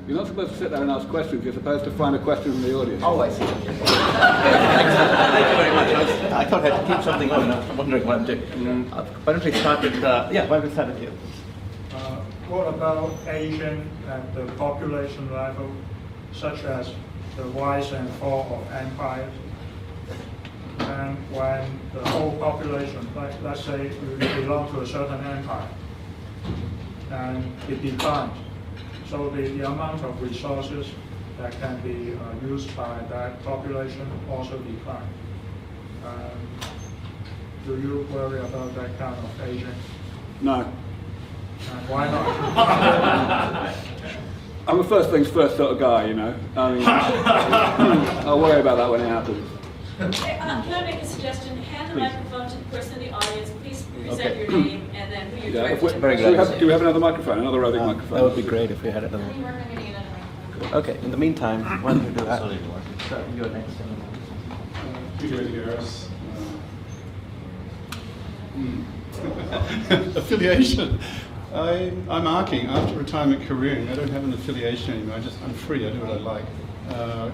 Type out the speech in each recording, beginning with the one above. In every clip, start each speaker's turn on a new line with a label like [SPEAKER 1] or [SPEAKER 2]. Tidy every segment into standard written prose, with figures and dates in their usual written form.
[SPEAKER 1] You're not supposed to sit there and ask questions. You're supposed to find a question from the audience.
[SPEAKER 2] Oh, I see. Thank you very much. I thought I had to keep something on. I'm wondering what I'm doing. Why don't we start with, why don't we start with you?
[SPEAKER 3] What about aging at the population level, such as the rise and fall of empires? And when the whole population, like let's say you belong to a certain empire, and it declines, so the amount of resources that can be used by that population also decline. Do you worry about that kind of aging?
[SPEAKER 1] No.
[SPEAKER 3] And why not?
[SPEAKER 1] I'm a first things first sort of guy, you know. I mean, I'll worry about that when it happens.
[SPEAKER 4] Can I make a suggestion? Hand the microphone to the person in the audience. Please present your name and then who you're directed to.
[SPEAKER 2] Very good.
[SPEAKER 1] Do we have another microphone? Another roving microphone?
[SPEAKER 2] That would be great if we had another one. Okay, in the meantime, why don't we do that? So you're next.
[SPEAKER 5] Didier. Affiliation. I'm arcing after retirement careering. I don't have an affiliation anymore. I'm free. I do what I like.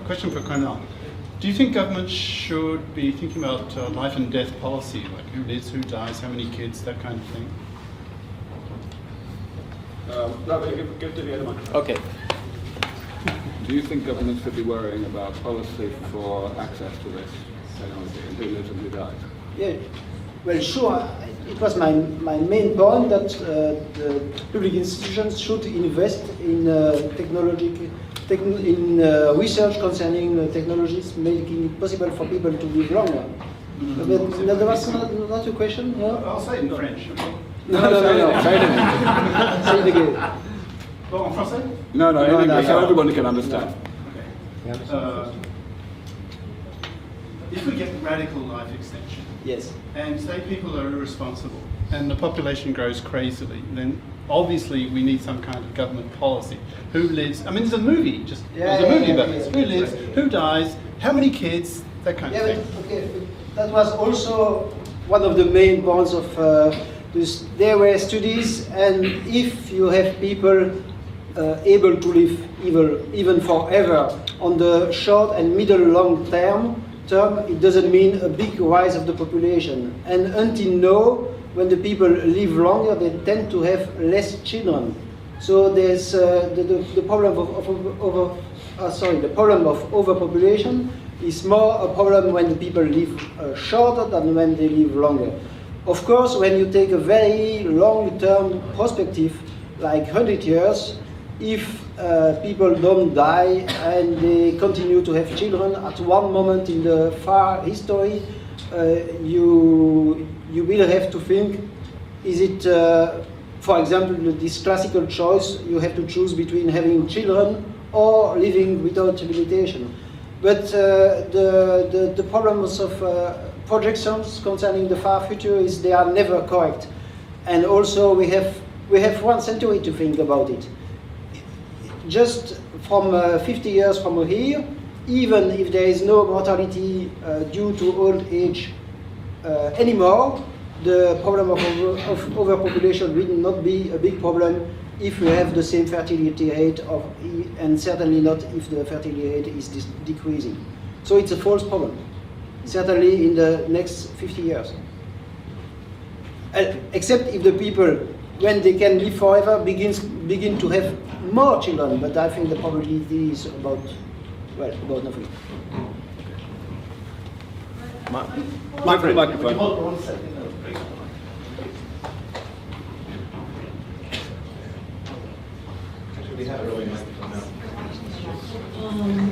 [SPEAKER 5] Question for Coeurnelle. Do you think government should be thinking about life and death policy, like who lives, who dies, how many kids, that kind of thing?
[SPEAKER 1] Give Didier the microphone.
[SPEAKER 2] Okay.
[SPEAKER 1] Do you think governments should be worrying about policy for access to this technology and who lives and who dies?
[SPEAKER 6] Yeah, well, sure. It was my main point that the public institutions should invest in research concerning technologies making it possible for people to live longer. But there was not a question? No?
[SPEAKER 5] I'll say it in French. Okay?
[SPEAKER 1] No. Say it in English.
[SPEAKER 6] Say it again.
[SPEAKER 5] Bon, en français?
[SPEAKER 1] No, in English, so everybody can understand.
[SPEAKER 5] Okay. If we get radical life extension,
[SPEAKER 6] Yes.
[SPEAKER 5] and say people are irresponsible, and the population grows crazily, then obviously we need some kind of government policy. Who lives? I mean, there's a movie. There's a movie about this. Who lives? Who dies? How many kids? That kind of thing.
[SPEAKER 6] That was also one of the main points of this. There were studies, and if you have people able to live even forever on the short and middle long term, it doesn't mean a big rise of the population. And until now, when the people live longer, they tend to have less children. So there's the problem the problem of overpopulation is more a problem when the people live shorter than when they live longer. Of course, when you take a very long-term perspective, like 100 years, if people don't die and they continue to have children, at one moment in the far history, you will have to think, is it, for example, this classical choice, you have to choose between having children or living without rehabilitation. But the problems of projections concerning the far future is they are never correct. And also we have 1 century to think about it. Just from 50 years from here, even if there is no mortality due to old age anymore, the problem of overpopulation will not be a big problem if we have the same fertility rate and certainly not if the fertility rate is decreasing. So it's a false problem, certainly in the next 50 years. Except if the people, when they can live forever, begin to have more children, but I think the probability is about nothing.
[SPEAKER 1] Microphone.
[SPEAKER 2] Hold on 1 second. We have a rolling microphone now.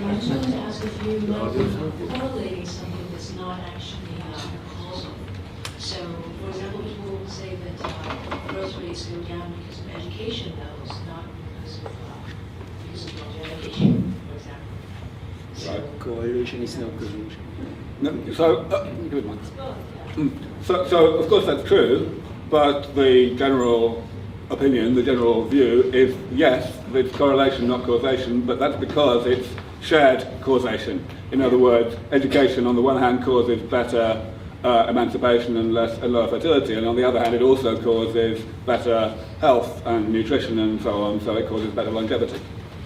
[SPEAKER 7] I just wanted to ask if you correlating something that's not actually causal. So, for example, people will say that growth rates go down because of education levels, not because of longevity, for example. So,
[SPEAKER 6] Correlation is not causation.
[SPEAKER 1] Give it one. So of course that's true, but the general opinion, the general view is yes, it's correlation, not causation, but that's because it's shared causation. In other words, education on the one hand causes better emancipation and lower fertility, and on the other hand it also causes better health and nutrition and so on, so it causes better longevity.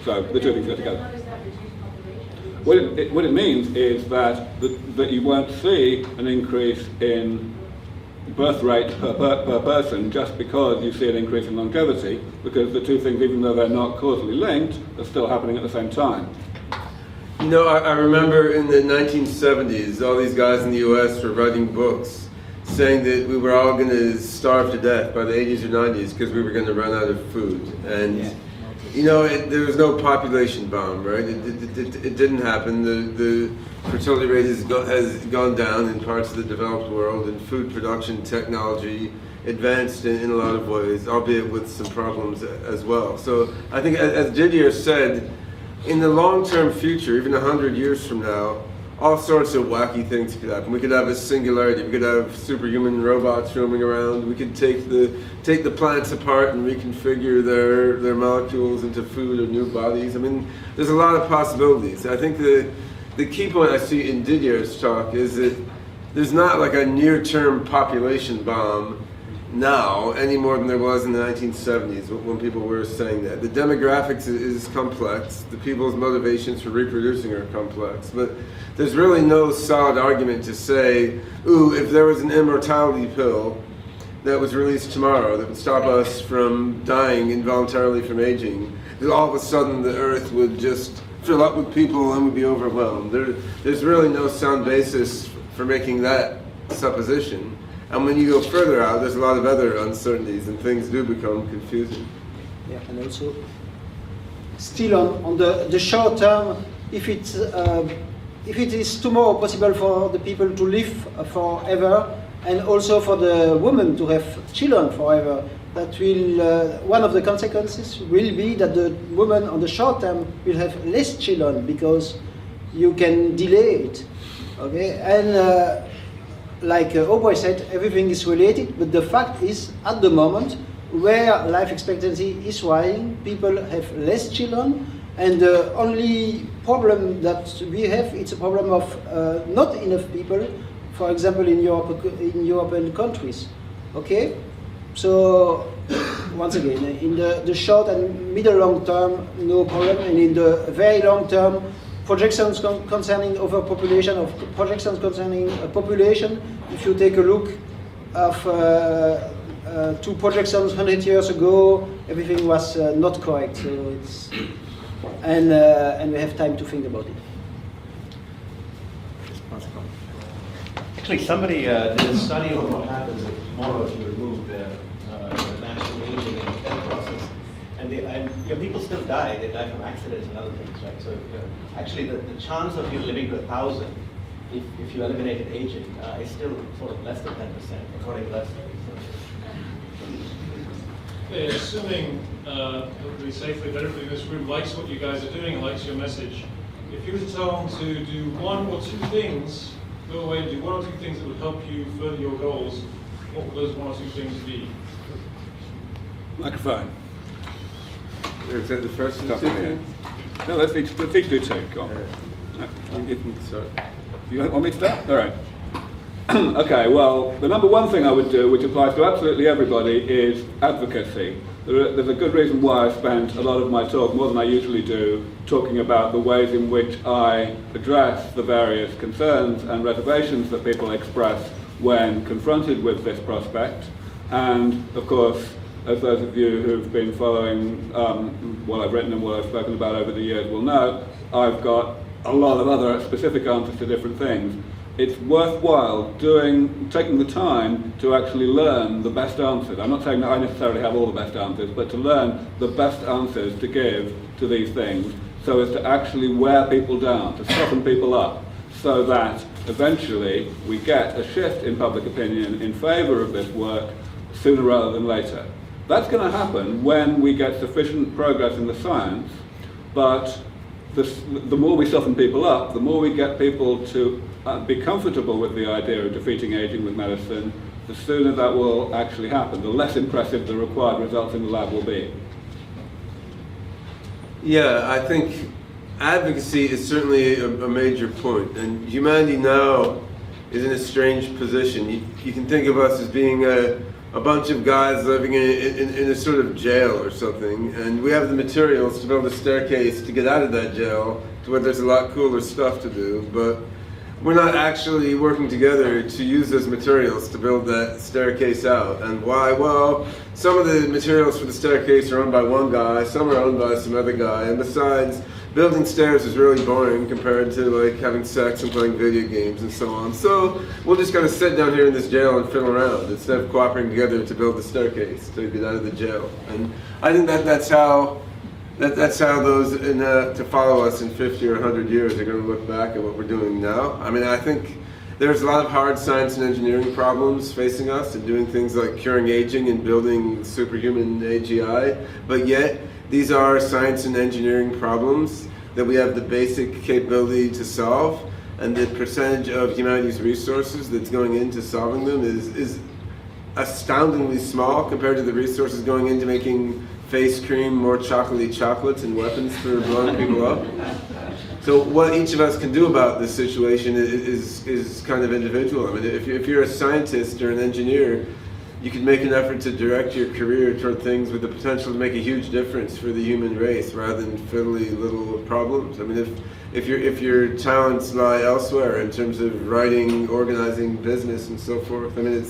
[SPEAKER 1] So the two things go together.
[SPEAKER 8] How does that reduce population?
[SPEAKER 1] What it means is that you won't see an increase in birth rate per person just because you see an increase in longevity, because the two things, even though they're not causally linked, are still happening at the same time.
[SPEAKER 9] You know, I remember in the 1970s, all these guys in the US were writing books saying that we were all going to starve to death by the 80s or 90s because we were going to run out of food. And, you know, there was no population bomb, right? It didn't happen. The fertility rate has gone down in parts of the developed world, and food production technology advanced in a lot of ways, albeit with some problems as well. So I think, as Didier said, in the long-term future, even 100 years from now, all sorts of wacky things could happen. We could have a singularity. We could have superhuman robots roaming around. We could take the plants apart and reconfigure their molecules into food or new bodies. I mean, there's a lot of possibilities. I think the key point I see in Didier's talk is that there's not like a near-term population bomb now any more than there was in the 1970s when people were saying that. The demographics is complex. The people's motivations for reproducing are complex. But there's really no solid argument to say, ooh, if there was an immortality pill that was released tomorrow that would stop us from dying involuntarily from aging, that all of a sudden the earth would just fill up with people and would be overwhelmed. There's really no sound basis for making that supposition. And when you go further out, there's a lot of other uncertainties and things do become confusing.
[SPEAKER 6] Yeah, and also, still on the short term, if it is tomorrow possible for the people to live forever, and also for the women to have children forever, that will, one of the consequences will be that the woman on the short term will have less children because you can delay it, okay? And like Aubrey said, everything is related, but the fact is, at the moment, where life expectancy is rising, people have less children, and the only problem that we have, it's a problem of not enough people, for example, in European countries, okay? So, once again, in the short and middle long term, no problem, and in the very long term, projections concerning overpopulation, of projections concerning population, if you take a look of two projections 100 years ago, everything was not correct. So it's and we have time to think about it.
[SPEAKER 2] Actually, somebody did a study on what happens if tomorrow if you remove the natural aging and the death process. And people still die. They die from accidents and other things, right? So actually, the chance of you living to 1,000, if you eliminated aging, is still sort of less than 10%, according to that study.
[SPEAKER 10] Okay, assuming hopefully safely that everybody in this room likes what you guys are doing, likes your message, if you were to tell them to do one or two things, go away and do one or two things that would help you further your goals, what would those one or two things be?
[SPEAKER 1] Microphone.
[SPEAKER 9] Is that the first
[SPEAKER 1] Stop
[SPEAKER 9] two?
[SPEAKER 1] here. No, let's each do two. Go on. You want me to start? All right. Okay, well, the number one thing I would do, which applies to absolutely everybody, is advocacy. There's a good reason why I spent a lot of my talk, more than I usually do, talking about the ways in which I address the various concerns and reservations that people express when confronted with this prospect. And, of course, as those of you who've been following what I've written and what I've spoken about over the years will know, I've got a lot of other specific answers to different things. It's worthwhile taking the time to actually learn the best answers. I'm not saying that I necessarily have all the best answers, but to learn the best answers to give to these things so as to actually wear people down, to soften people up, so that eventually we get a shift in public opinion in favor of this work sooner rather than later. That's going to happen when we get sufficient progress in the science, but the more we soften people up, the more we get people to be comfortable with the idea of defeating aging with medicine, the sooner that will actually happen, the less impressive the required results in the lab will be.
[SPEAKER 9] Yeah, I think advocacy is certainly a major point, and humanity now is in a strange position. You can think of us as being a bunch of guys living in a sort of jail or something, and we have the materials to build a staircase to get out of that jail to where there's a lot cooler stuff to do, but we're not actually working together to use those materials to build that staircase out. And why? Well, some of the materials for the staircase are owned by one guy, some are owned by some other guy, and besides, building stairs is really boring compared to like having sex and playing video games and so on. So we'll just kind of sit down here in this jail and fiddle around instead of cooperating together to build the staircase to get out of the jail. And I think that's how those to follow us in 50 or 100 years are going to look back at what we're doing now. I mean, I think there's a lot of hard science and engineering problems facing us in doing things like curing aging and building superhuman AGI, but yet these are science and engineering problems that we have the basic capability to solve, and the percentage of humanity's resources that's going into solving them is astoundingly small compared to the resources going into making face cream, more chocolatey chocolates, and weapons for blowing people up. So what each of us can do about this situation is kind of individual. I mean, if you're a scientist or an engineer, you can make an effort to direct your career toward things with the potential to make a huge difference for the human race rather than fiddly little problems. I mean, if your talents lie elsewhere in terms of writing, organizing, business, and so forth, I mean,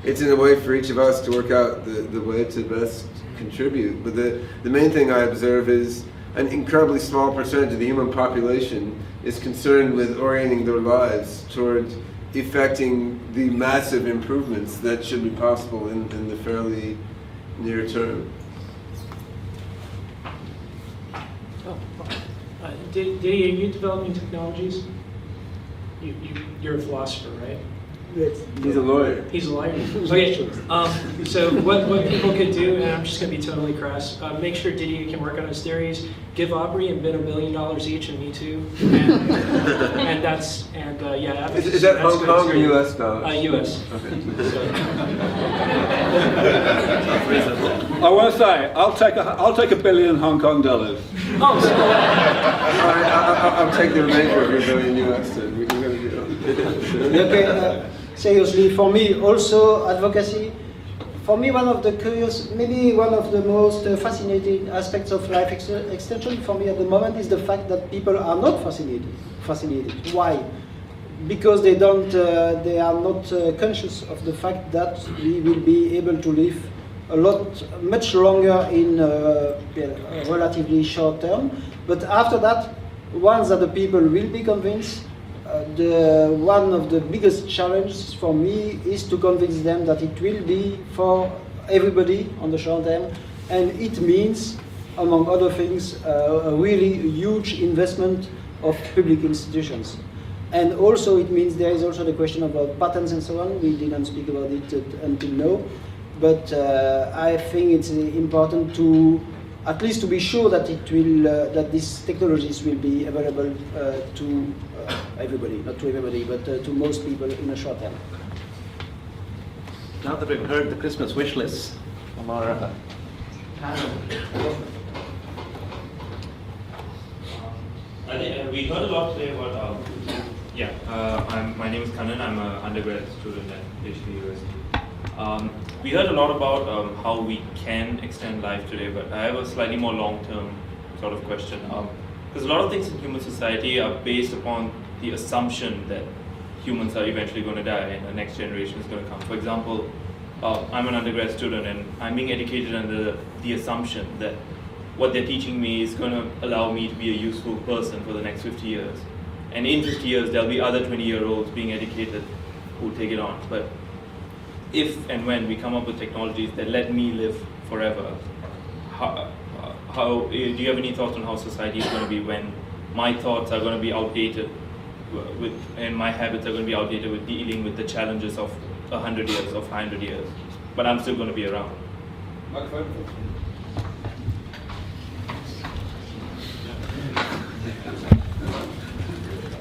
[SPEAKER 9] it's in a way for each of us to work out the way to best contribute. But the main thing I observe is an incredibly small percentage of the human population is concerned with orienting their lives toward effecting the massive improvements that should be possible in the fairly near term.
[SPEAKER 11] Didier, are you developing technologies? You're a philosopher, right?
[SPEAKER 6] Yes.
[SPEAKER 9] He's a lawyer.
[SPEAKER 11] He's a lawyer. Okay. So what people could do, and I'm just going to be totally crass, make sure Didier can work on his theories. Give Aubrey and Ben $1 billion each, and me too. And yeah.
[SPEAKER 9] Is that Hong Kong or U.S. dollars?
[SPEAKER 11] U.S.
[SPEAKER 9] Okay.
[SPEAKER 1] I want to say, I'll take $1 billion Hong Kong dollars.
[SPEAKER 11] Oh, so,
[SPEAKER 9] All right, I'll take the remainder of your $1 billion U.S. then. We're going to do it.
[SPEAKER 6] Okay, seriously, for me also advocacy. For me, one of the most fascinating aspects of life extension for me at the moment is the fact that people are not fascinated. Why? Because they are not conscious of the fact that we will be able to live much longer in a relatively short term. But after that, once that the people will be convinced, one of the biggest challenges for me is to convince them that it will be for everybody on the short term, and it means, among other things, a really huge investment of public institutions. And also it means there is also the question about patents and so on. We didn't speak about it until now, but I think it's important to at least to be sure that that these technologies will be available to everybody, not to everybody, but to most people in a short term.
[SPEAKER 2] Now that we've heard the Christmas wish list from our panel,
[SPEAKER 12] we heard a lot today about, my name is Kannan, I'm an undergrad student at PhD University. We heard a lot about how we can extend life today, but I have a slightly more long-term sort of question. Because a lot of things in human society are based upon the assumption that humans are eventually going to die and the next generation is going to come. For example, I'm an undergrad student and I'm being educated under the assumption that what they're teaching me is going to allow me to be a useful person for the next 50 years. And in 50 years, there'll be other 20-year-olds being educated who take it on. But if and when we come up with technologies that let me live forever, do you have any thoughts on how society is going to be when my thoughts are going to be outdated and my habits are going to be outdated with dealing with the challenges of 100 years, of 500 years, but I'm still going to be around?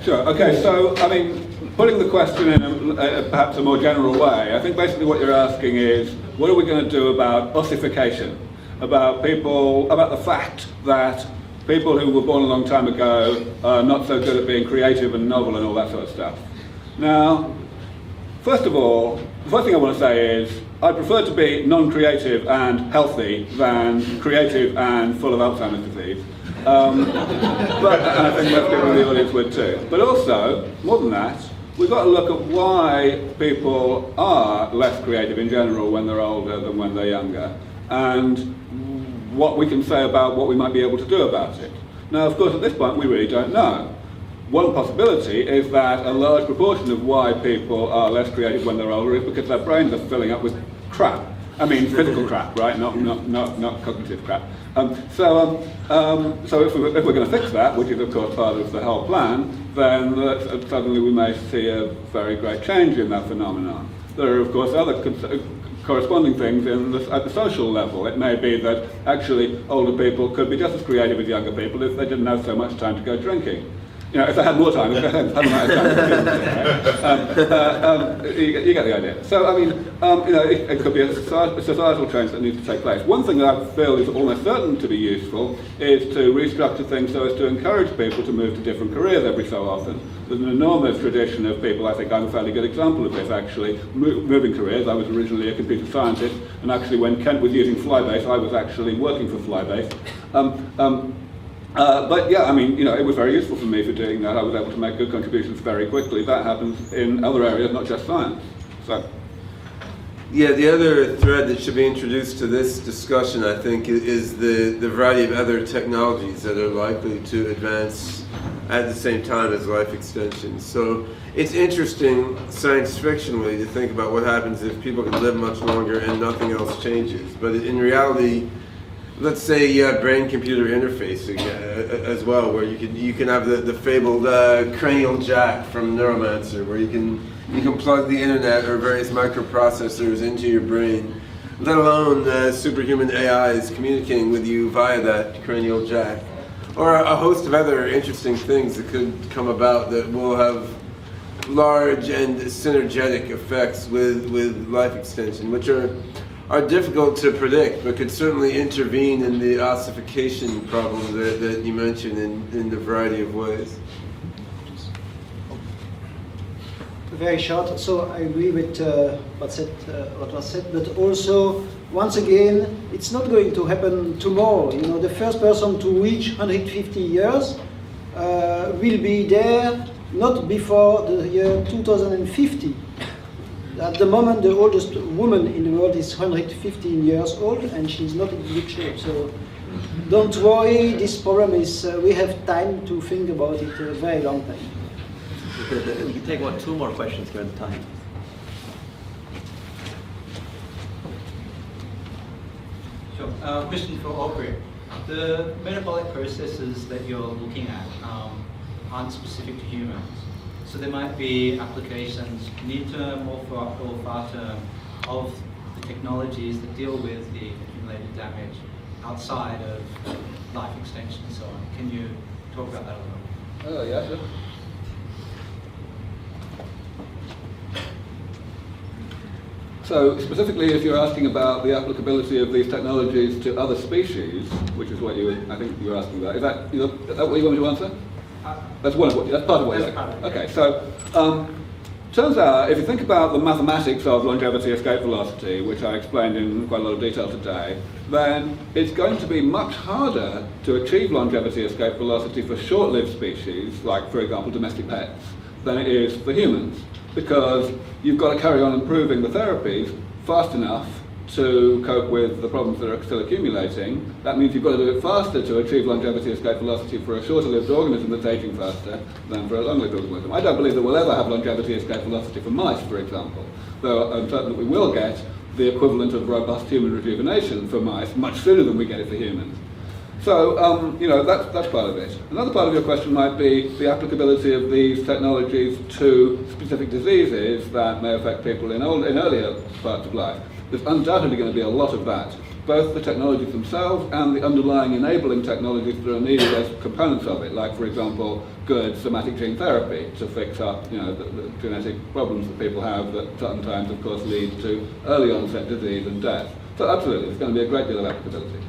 [SPEAKER 1] Sure. Okay. So, I mean, putting the question in perhaps a more general way, I think basically what you're asking is, what are we going to do about ossification? About the fact that people who were born a long time ago are not so good at being creative and novel and all that sort of stuff. Now, first of all, the first thing I want to say is I prefer to be non-creative and healthy than creative and full of Alzheimer's disease. And I think most people in the audience would too. But also, more than that, we've got to look at why people are less creative in general when they're older than when they're younger, and what we can say about what we might be able to do about it. Now, of course, at this point, we really don't know. One possibility is that a large proportion of why people are less creative when they're older is because their brains are filling up with crap. I mean, physical crap, right? Not cognitive crap. So if we're going to fix that, which is of course part of the whole plan, then suddenly we may see a very great change in that phenomenon. There are of course other corresponding things at the social level. It may be that actually older people could be just as creative as younger people if they didn't have so much time to go drinking. You know, if they had more time, if they had time to you get the idea. So, I mean, you know, it could be a societal change that needs to take place. One thing that I feel is almost certain to be useful is to restructure things so as to encourage people to move to different careers every so often. There's an enormous tradition of people, I think I'm a fairly good example of this actually, moving careers. I was originally a computer scientist, and actually when Kent was using Flybase, I was actually working for Flybase. But yeah, I mean, you know, it was very useful for me for doing that. I was able to make good contributions very quickly. That happens in other areas, not just science. So.
[SPEAKER 9] Yeah, the other thread that should be introduced to this discussion, I think, is the variety of other technologies that are likely to advance at the same time as life extension. So it's interesting, science fictionally, to think about what happens if people can live much longer and nothing else changes. But in reality, let's say you have brain-computer interfacing as well, where you can have the fabled cranial jack from Neuromancer, where you can plug the internet or various microprocessors into your brain, let alone superhuman AIs communicating with you via that cranial jack, or a host of other interesting things that could come about that will have large and synergetic effects with life extension, which are difficult to predict, but could certainly intervene in the ossification problem that you mentioned in a variety of ways.
[SPEAKER 6] Very short. So I agree with what was said, but also, once again, it's not going to happen tomorrow. You know, the first person to reach 150 years will be there not before the year 2050. At the moment, the oldest woman in the world is 115 years old, and she's not in good shape. So don't worry, this problem is, we have time to think about it a very long time.
[SPEAKER 2] We can take, two more questions given the time.
[SPEAKER 13] Sure. Question for Aubrey. The metabolic processes that you're looking at aren't specific to humans. So there might be applications near-term or far-term of the technologies that deal with the accumulated damage outside of life extension and so on. Can you talk about that a little?
[SPEAKER 1] Oh, yeah, sure. So specifically, if you're asking about the applicability of these technologies to other species, which is what I think you were asking about, is that what you want me to answer? That's part of what you're saying. Okay, so turns out if you think about the mathematics of longevity escape velocity, which I explained in quite a lot of detail today, then it's going to be much harder to achieve longevity escape velocity for short-lived species, like for example domestic pets, than it is for humans, because you've got to carry on improving the therapies fast enough to cope with the problems that are still accumulating. That means you've got to do it faster to achieve longevity escape velocity for a shorter-lived organism that's aging faster than for a long-lived organism. I don't believe that we'll ever have longevity escape velocity for mice, for example, though I'm certain that we will get the equivalent of robust human rejuvenation for mice much sooner than we get it for humans. So, you know, that's part of it. Another part of your question might be the applicability of these technologies to specific diseases that may affect people in earlier parts of life. There's undoubtedly going to be a lot of that, both the technologies themselves and the underlying enabling technologies that are needed as components of it, like, for example, good somatic gene therapy to fix up, you know, the genetic problems that people have that sometimes, of course, lead to early onset disease and death. So absolutely, there's going to be a great deal of applicability.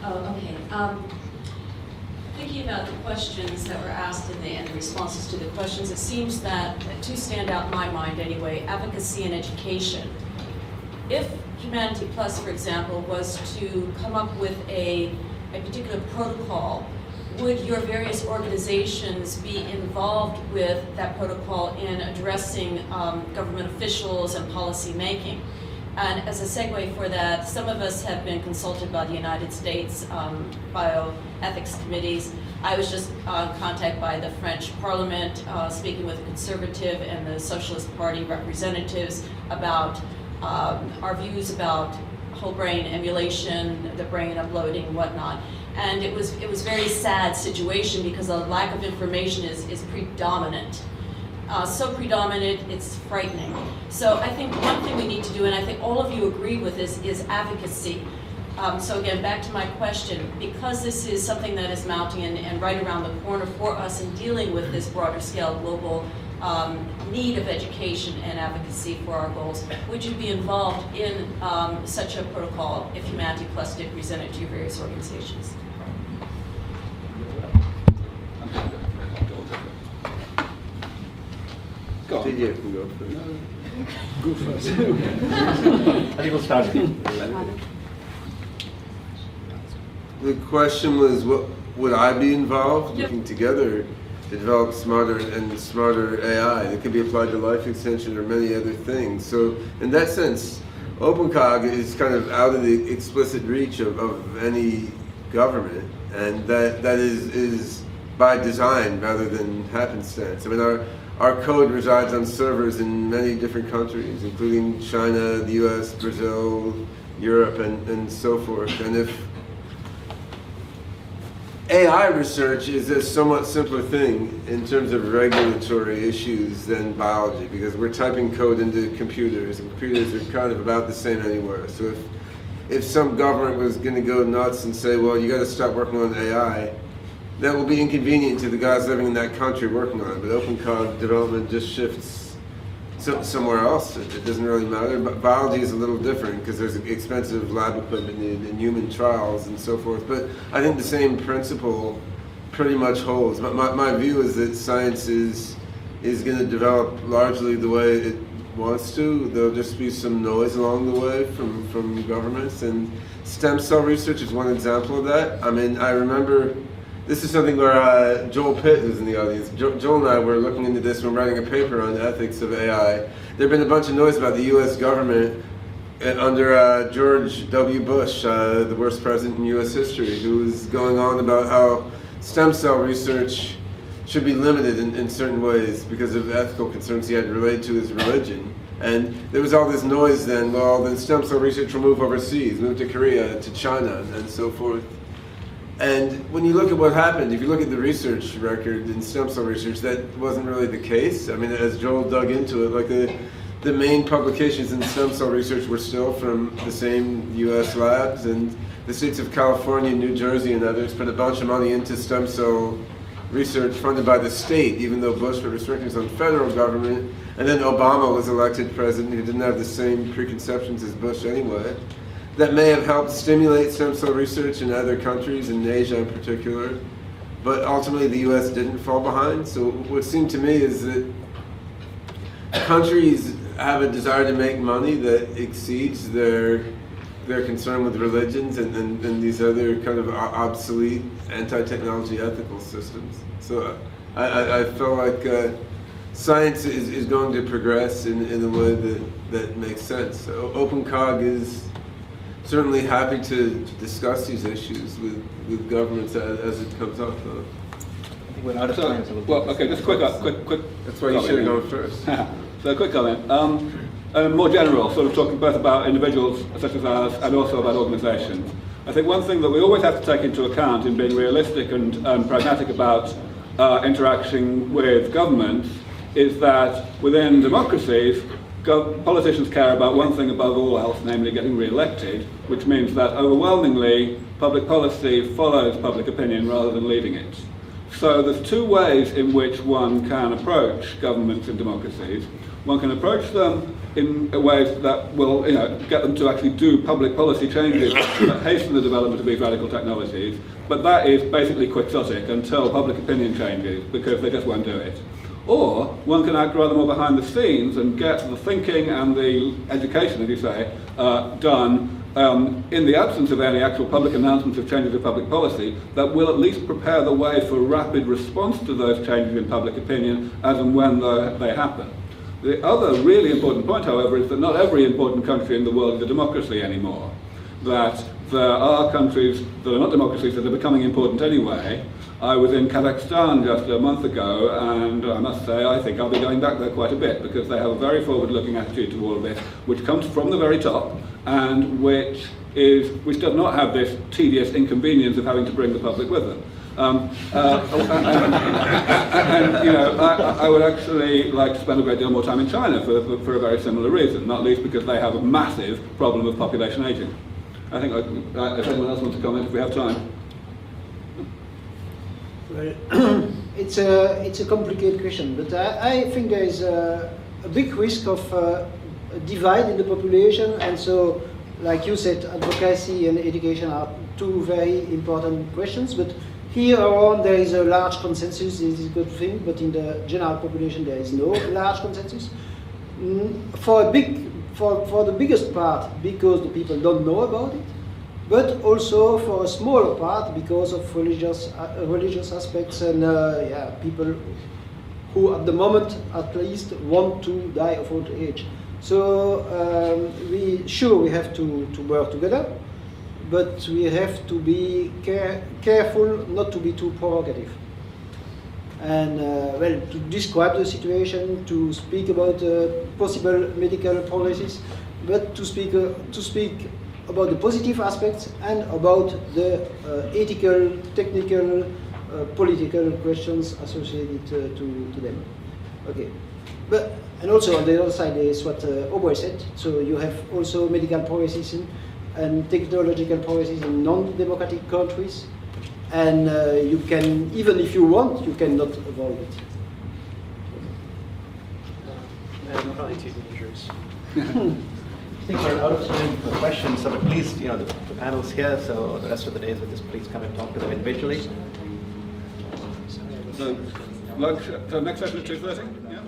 [SPEAKER 8] Okay.
[SPEAKER 4] thinking about the questions that were asked and the responses to the questions, it seems that two stand out in my mind anyway, advocacy and education. If Humanity Plus, for example, was to come up with a particular protocol, would your various organizations be involved with that protocol in addressing government officials and policy making? And as a segue for that, some of us have been consulted by the United States bioethics committees. I was just contacted by the French Parliament, speaking with the Conservative and the Socialist Party representatives about our views about whole brain emulation, the brain uploading and whatnot. And it was a very sad situation because the lack of information is predominant. So predominant, it's frightening. So I think one thing we need to do, and I think all of you agree with this, is advocacy. So again, back to my question, because this is something that is mounting and right around the corner for us in dealing with this broader scale global need of education and advocacy for our goals, would you be involved in such a protocol if Humanity Plus did present it to your various organizations?
[SPEAKER 9] Didier can go first.
[SPEAKER 2] Go first. I think we'll start.
[SPEAKER 9] The question was, what would I be involved?
[SPEAKER 4] Yep.
[SPEAKER 9] Working together to develop smarter and smarter AI that could be applied to life extension or many other things. So in that sense, OpenCog is kind of out of the explicit reach of any government, and that is by design rather than happenstance. I mean, our code resides on servers in many different countries, including China, the US, Brazil, Europe, and so forth. And if AI research is a somewhat simpler thing in terms of regulatory issues than biology, because we're typing code into computers, and computers are kind of about the same anywhere. So if some government was going to go nuts and say, well, you got to stop working on AI, that will be inconvenient to the guys living in that country working on it. But OpenCog development just shifts somewhere else. It doesn't really matter. But biology is a little different because there's expensive lab equipment needed and human trials and so forth. But I think the same principle pretty much holds. My view is that science is going to develop largely the way it wants to. There'll just be some noise along the way from governments. And stem cell research is one example of that. I mean, I remember... This is something where Joel Pitt, who's in the audience, Joel and I were looking into this when writing a paper on ethics of AI. There'd been a bunch of noise about the US government under George W. Bush, the worst president in US history, who was going on about how stem cell research should be limited in certain ways because of ethical concerns he had related to his religion. And there was all this noise then, well, then stem cell research will move overseas, move to Korea, to China, and so forth. And when you look at what happened, if you look at the research record in stem cell research, that wasn't really the case. I mean, as Joel dug into it, like the main publications in stem cell research were still from the same US labs, and the states of California, New Jersey, and others put a bunch of money into stem cell research funded by the state, even though Bush put restrictions on federal government. And then Obama was elected president, who didn't have the same preconceptions as Bush anyway. That may have helped stimulate stem cell research in other countries, in Asia in particular, but ultimately the US didn't fall behind. So what seemed to me is that countries have a desire to make money that exceeds their concern with religions and these other kind of obsolete anti-technology ethical systems. So I feel like science is going to progress in a way that makes sense. So OpenCog is certainly happy to discuss these issues with governments as it comes up.
[SPEAKER 2] I think we're out of time. So
[SPEAKER 1] Well, okay, just quick.
[SPEAKER 9] That's why you should have gone first.
[SPEAKER 1] So a quick comment. More general, sort of talking both about individuals such as ours and also about organisations. I think one thing that we always have to take into account in being realistic and pragmatic about interaction with governments is that within democracies, politicians care about one thing above all else, namely getting re-elected, which means that overwhelmingly public policy follows public opinion rather than leading it. So there's two ways in which one can approach governments in democracies. One can approach them in ways that will get them to actually do public policy changes that hasten the development of these radical technologies. but that is basically quixotic until public opinion changes, because they just won't do it. Or one can act rather more behind the scenes and get the thinking and the education, as you say, done in the absence of any actual public announcements of changes of public policy that will at least prepare the way for rapid response to those changes in public opinion as and when they happen. The other really important point, however, is that not every important country in the world is a democracy anymore. That there are countries that are not democracies that are becoming important anyway. I was in Kazakhstan just a month ago, and I must say I think I'll be going back there quite a bit, because they have a very forward-looking attitude to all of this, which comes from the very top, and which does not have this tedious inconvenience of having to bring the public with them. I would actually like to spend a great deal more time in China for a very similar reason, not least because they have a massive problem of population aging. I think if anyone else wants to comment, if we have time.
[SPEAKER 6] Well, it's a complicated question, but I think there is a big risk of a divide in the population, and so, like you said, advocacy and education are two very important questions, but here around there is a large consensus, this is a good thing, but in the general population there is no large consensus. For the biggest part, because the people don't know about it, but also for a smaller part because of religious aspects and people who at the moment at least want to die of old age. So we have to work together, but we have to be careful not to be too provocative. And to describe the situation, to speak about possible medical progresses, but to speak about the positive aspects and about the ethical, technical, political questions associated to them. Okay, and also on the other side is what Aubrey said. So you have also medical progresses and technological progresses in non-democratic countries, and you can, even if you want, you cannot avoid it.
[SPEAKER 11] And probably too dangerous.
[SPEAKER 2] I think we're out of time for questions, so but please, the panel's here, so the rest of the days we'll just please come and talk to them individually.
[SPEAKER 1] So next session at 2:30? Yeah.